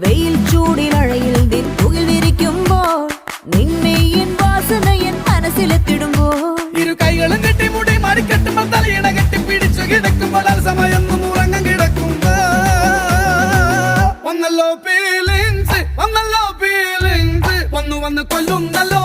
വെയിൽ ചൂടിനഴയിൽ നിൻ പുകിൽ വിരിക്കുമ്പോൾ നിന്നെ എൻ വാസനയൻ മനസ്സിലെത്തിടുമ്പോൾ ഇരു കൈകളും കെട്ടി മുടി മാറിക്കെട്ടുമ്പോൾ തലയിണ കെട്ടി പിടിച്ചു കിടക്കുമ്പോൾ സമയം ഉറങ്ങാൻ കിടക്കുമ്പോ വന്നല്ലോ ഫീലിങ്സ് വന്നു കൊല്ലുന്നല്ലോ